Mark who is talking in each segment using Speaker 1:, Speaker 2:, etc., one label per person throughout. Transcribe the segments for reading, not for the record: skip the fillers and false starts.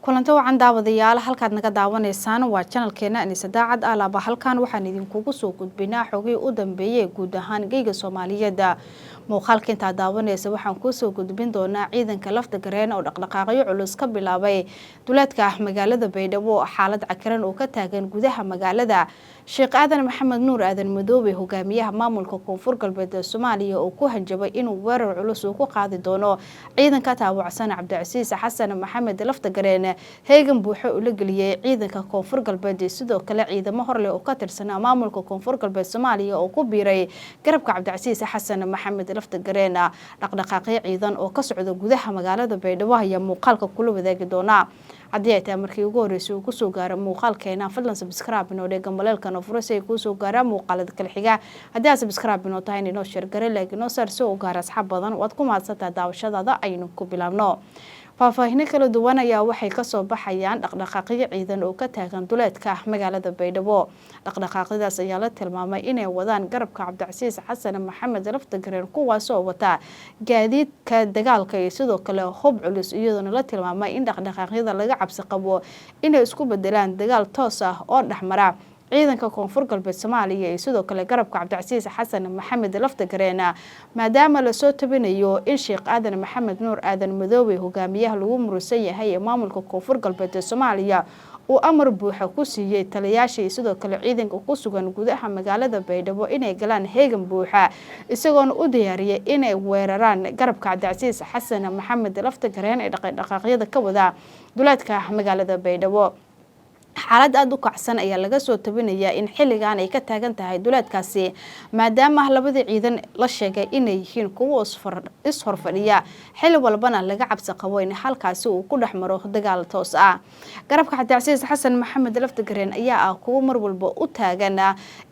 Speaker 1: kulanto wacan daawadayaal halkaad naga daawanaysaan waa channelkeena Anisa Daacad alaaba halkan waxaan idinkugu soo gudbinaa xogii u dambeeyay guud ahaan geyga Soomaaliyeed muuqaalka inta daawanaysa waxaan ku soo gudbin doonaa ciidanka lafta gareen oo dhaqdhaqaaqyo culus ka bilaabay duleedka magaalada Baydhabo xaalad cakaran oo ka taagan gudaha magaalada Sheekh Aadan Maxamed Nuur Aadan Madoobe hogaamiyaha maamulka Koonfur Galbeed Soomaaliya oo ku hanjabay inuu weerar culus ku qaadi doono ciidanka taawacsan Cabdicasiis Xasan Maxamed lafta gareen heegan buuxo u la galiyay ciidanka Koonfur Galbeed sidoo kale ciidamo horle oo ka tirsan maamulka Koonfur Galbeed Soomaaliya oo ku biiray garabka Cabdicasiis Xasan Maxamed lafta gareen dhaqdhaqaaqyo ciidan oo ka socda gudaha magaalada Baydhabo ayaa muuqaalka kula wadaagi doona haddii ay tahay markii ugu horeysay uu ku soo gaaray muuqaalkeena fadlan subscribe inoo dhega maleelkan oo furasay ku soo gaaraa muuqaalada kala xiga haddii aad subscribe inoo tahay inoo share garay like inoo saar soo gaara asxaab badan waad ku mahadsantahay daawashadaada aynu ku bilaabno faahfaahin kala duwan ayaa waxay ka soo baxayaan dhaqdhaqaaqyo ciidan oo ka taagan duleedka magaalada Baydhabo dhaqdhaqaaqyadaas ayaa la tilmaamay inay wadaan garabka Cabdicasiis Xasan Maxamed lafta gareen kuwaas oo wata gaadiidka dagaalka iyo sidoo kale hub culus iyadoo la tilmaamay in dhaqdhaqaaqyada laga cabsi qabo inay isku bedelaan dagaal toos ah oo dhaxmara ciidanka Koonfur Galbeed Soomaaliya iyo sidoo kale garabka Cabdicasiis Xasan Maxamed lafta gareen maadaama la soo tabinayo in Sheekh Aadan Maxamed Nuur Aadan Madoobe hogaamiyaha lagu murusan yahay maamulka Koonfur Galbeed Soomaaliya uu amar buuxa ku siiyay taliyayaasha sidoo kale ciidanka ku sugan gudaha magaalada Baydhabo inay galaan heegan buuxa isagoona u diyaariyay inay weeraraan garabka Cabdicasiis Xasan Maxamed lafta gareen ee dhaqdhaqaaqyada ka wada duleedka magaalada Baydhabo xaalad aad u kacsan ayaa laga soo tabinayaa in xilligan ay ka taagan tahay duleedkaasi maadaama labada ciidan la sheegay inay yihiin kuwo is horfadhiya xilli walbana laga cabsi qabo in halkaasi uu ku dhaxmaro dagaal toos ah garabka Cabdicasiis Xasan Maxamed lafta gareen ayaa ah kuwo mar walba u taagan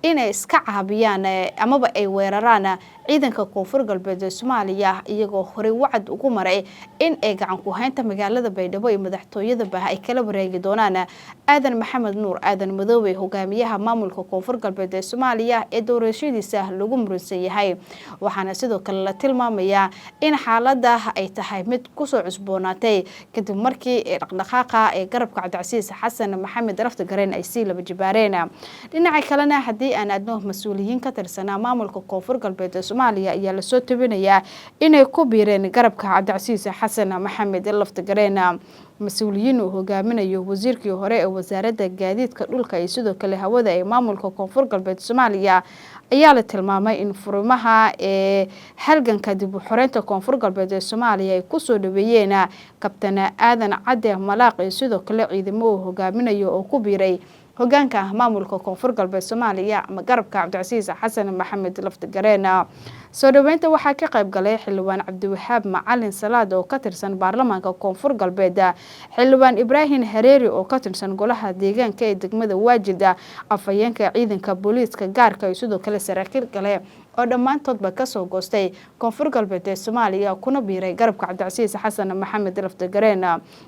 Speaker 1: inay iska caabiyaan amaba ay weeraraan ciidanka Koonfur Galbeed Soomaaliya iyagoo hore wacd ugu maray in ay gacan ku haynta magaalada Baydhabo iyo madaxtooyada ay kala wareegi doonaan Aadan Maxamed Nuur Aadan Madoobe hogaamiyaha maamulka Koonfur Galbeed Soomaaliya ee doorashadiisa lagu muransan yahay waxaana sidoo kale la tilmaamayaa in xaaladda ay tahay mid ku soo cusboonaatay kadib markii dhaqdhaqaaqa ee garabka Cabdicasiis Xasan Maxamed lafta gareen ay si laba jibaareen dhinaca kalena haddii aan aadno mas'uuliyiin ka tirsan maamulka Koonfur Galbeed Soomaaliya ayaa la soo tabinayaa inay ku biireen garabka Cabdicasiis Xasan Maxamed lafta gareen mas'uuliyiin uu hogaaminayo wasiirkii hore ee wasaaradda gaadiidka dhulka iyo sidoo kale hawada ee maamulka Koonfur Galbeed Soomaaliya ayaa la tilmaamay in furimaha ee halganka dib u xoreynta Koonfur Galbeed Soomaaliya ay ku soo dhaweeyeen kabtan Aadan Cadde Malaaq iyo sidoo kale ciidamo uu hogaaminayo oo ku biiray hogaanka maamulka Koonfur Galbeed Soomaaliya ama garabka Cabdicasiis Xasan Maxamed lafta gareen soo dhaweynta waxaa ka qayb galay xildhibaan Cabdiwahaab Macalin Salaad oo ka tirsan baarlamaanka Koonfur Galbeed xildhibaan Ibrahim Hareeri oo ka tirsan golaha deegaanka ee degmada Waajid afayeenka ciidanka booliiska gaarka iyo sidoo kale saraakiil kale oo dhamaantoodba ka soo goostay Koonfur Galbeed Soomaaliya kuna biiray garabka Cabdicasiis Xasan Maxamed lafta gareen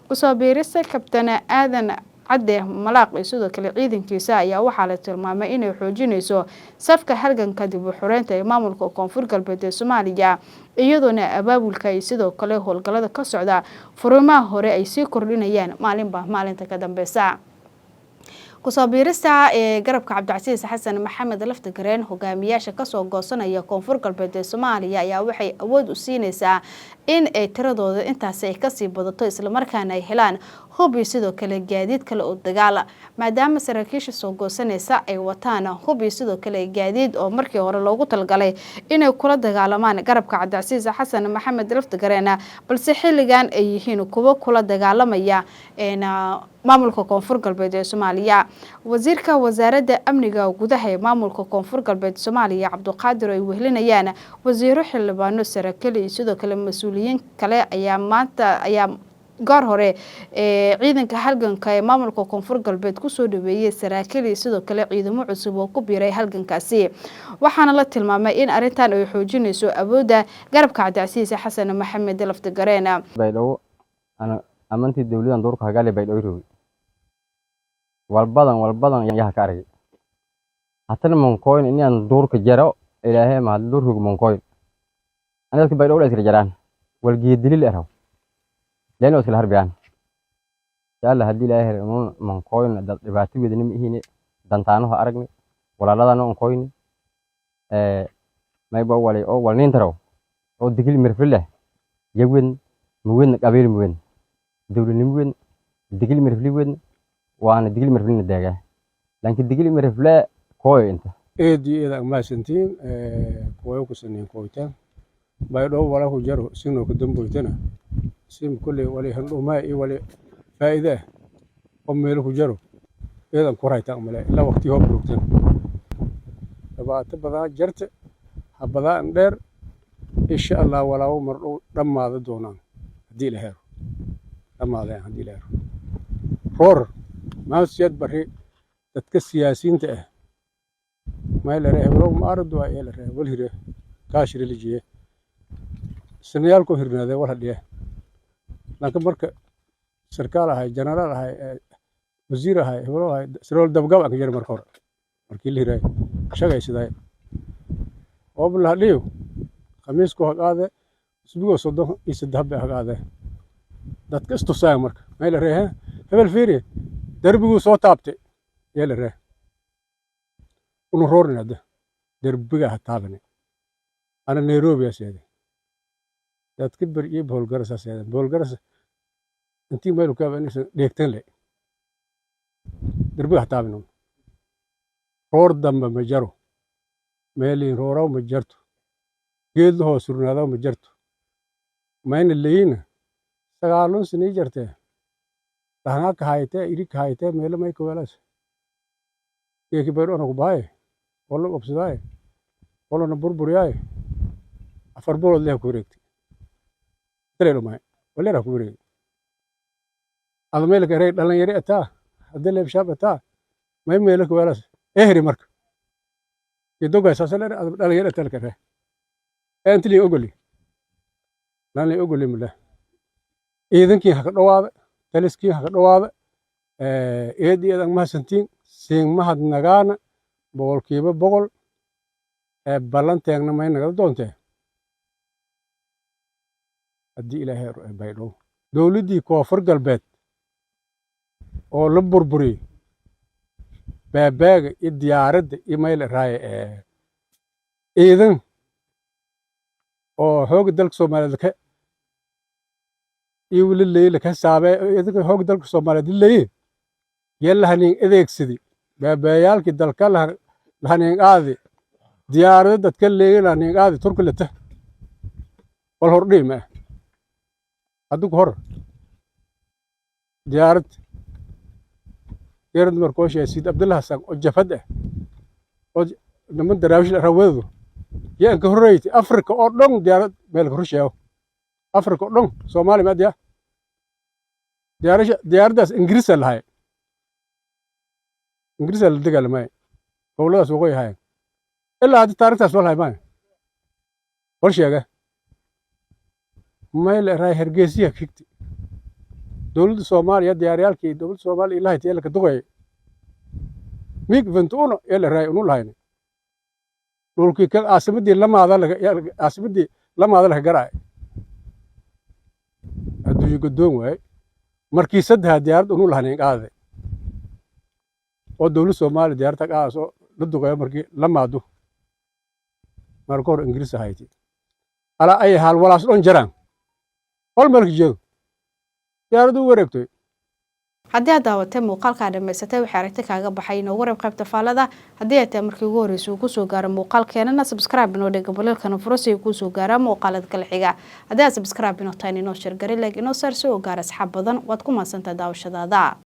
Speaker 1: ku soo biirista kabtan Aadan Cadde Malaaq iyo sidoo kale ciidankiisa ayaa waxaa la tilmaamay inay xoojinayso safka halganka dib u xoreynta ee maamulka Koonfur Galbeed Soomaaliya iyadoona abaabulka iyo sidoo kale howlgallada ka socda furimaha hore ay sii kordhinayaan maalinba maalinta ka dambeysa kusoo biirista ee garabka Cabdicasiis Xasan Maxamed lafta gareen hogaamiyaasha ka soo goosanaya Koonfur Galbeed Soomaaliya ayaa waxay awood u siinaysaa in ay tiradooda intaas ay ka sii badato isla markaana ay helaan hub iyo sidoo kale gaadiid kale oo dagaal maadaama saraakiisha soo goosanaysa ay wataan hub iyo sidoo kale gaadiid oo markii hore loogu talgalay inay kula dagaalamaan garabka Cabdicasiis Xasan Maxamed lafta gareen balse xilligan ay yihiin kuwo kula dagaalamaya maamulka Koonfur Galbeed Soomaaliya wasiirka wasaaradda amniga gudaha ee maamulka Koonfur Galbeed Soomaaliya Cabdiqaadir ay wehlinayaan wasiiro xildhibaano saraakiil iyo sidoo kale mas'uuliyiin kale ayaa gaar hore ciidanka halganka ee maamulka Koonfur Galbeed ku soo dhaweeyay saraakiil iyo sidoo kale ciidamo cusub oo ku biiray halgankaasi waxaana la tilmaamay in arintan ay xoojinayso awoodda garabka Cabdicasiis Xasan Maxamed lafta gareen
Speaker 2: Baydhabo amantii dawladdan doorka hagaale Baydhabo walbadan yaha ka aragay hatana monkoyn inaan doorka jaro ilaahay ma doorka monkoyn anadka Baydhabo la iska jaraan wal geedilil araw لأنه في الهربيان inshallah hadii ilaahay inuu mankoyn dad dhibaato weedin ma ihine dantaanaha aragni walaaladana on koyni mayba wali oo walnin taro oo digil mirfile yawin muwen qabiil muwen dawladnimo muwen digil mirfile muwen waana digil mirfile daaga laakiin digil mirfile kooy inta
Speaker 3: eedii ma santiin kooyo ku saneen kooytaan bay dhow wala ku jaro sino ku damboytana sim kulli wali handuma iyo wali faa'iido oo meel ku jaro eedan ku raytaan male la waqti hoo burugtan badaa jarta habadaan dheer insha Allah walaaw mar dhow dhamaada doonaan hadii la helo dhamaada hadii la helo roor maasiyad bari dadka siyaasiyiinta ah ما إلا راه ولو ما أرد وإيه إلا راه والهرة كاشر اللي جيه سنيالكو هرنا ذا ولا ديه لكن مرك سركالة هاي جنرال هاي وزير هاي ولو هاي سرول دبقة أكجر مركور مركيل هراي شغال سداي قبل هاليو خميس كو هذا سبيو صدق يسدهب هذا دتك استوساي مرك ما إلا راه هبل فيري دربيو صوت أبتي يلا راه ونرورنا ده دربيها هتابني أنا نيروبي يا سيدي تكبر إيه بولغارس يا سيدي بولغارس أنتي ما يلقى بني ديكتن لي دربيها هتابني رور دم مجرو مالي رورا ومجرتو جيد له سرنا هذا ومجرتو ما إن الليين سقالون سني جرته هناك هايته إيريك هايته ماله ما يكوالاس يكي بيرو أنا كباي والله أبصداي والله نبربرياي أفربول اللي هكوريكتي ترى له ما ولا راكوري هذا مالك ريت لان يري أتا هذا اللي بشاب أتا ما يملك ولا إهري مرك يدوق أساسا لان يري أتا لك راه أنت لي أقولي لان لي أقولي مله إذن كي هكذا تلس كي هكذا إيدي إذا ما سنتين سين ما هاد نجانا بقول كيف بقول بلان تيجنا ما ينقدر دونته أدي إلى هير بيرو دولدي كوفر قلبت أو لبربري بباغ الديارد إيميل راي إذن أو هوج دلك سومال لك يقول اللي لك السابع إذن هوج دلك سومال اللي يلا هني إذا سدي بيالك الدلكال هني قاضي ديار تتكلم هني قاضي ترك لته والهردي ما هدوك هر ديارت يرد مركوش يا سيد عبد الله حسن وجفده لمن دراوش روضو يا كهريتي أفريقيا أردن ديارت ملك روسيا أفريقيا أردن سومالي ما ديار ديار إنجليز الهاي إنجليز اللي دقل ماي قولوا سوقي هاي إلا هذا تاريخ تسول هاي ماي ولا شيء كه ما يلا راي هرجيسيا كيكتي دولة الصومال دياريال كي دولة الصومال إلا هي تيلك دقوي ميك فنتونو يلا راي نقول هاي نقول كي كل أسمدي لما هذا لك أسمدي لما هذا لك جراي هدو يقدون واي مركز هذا ديار نقول هني قاعد oo dawladda Soomaaliya diyaarta ka soo dadku markii la maado markoor Ingiriis ahayti ala ay hal walaas on jiraan wal markii jeedo diyaaradu wareegtay
Speaker 1: haddii aad daawatay muuqaalka dhameysatay waxa aragtay kaaga baxay inoo warab qaybta faalada haddii ay tahay markii ugu horreysay ku soo gaaro muuqaalkeena subscribe inoo dhig balkan furasi ku soo gaara muuqaalada kala xiga haddii aad subscribe inoo tahay inoo share gari like inoo sar soo gaar asxaab badan waad ku maasantaa daawashadaada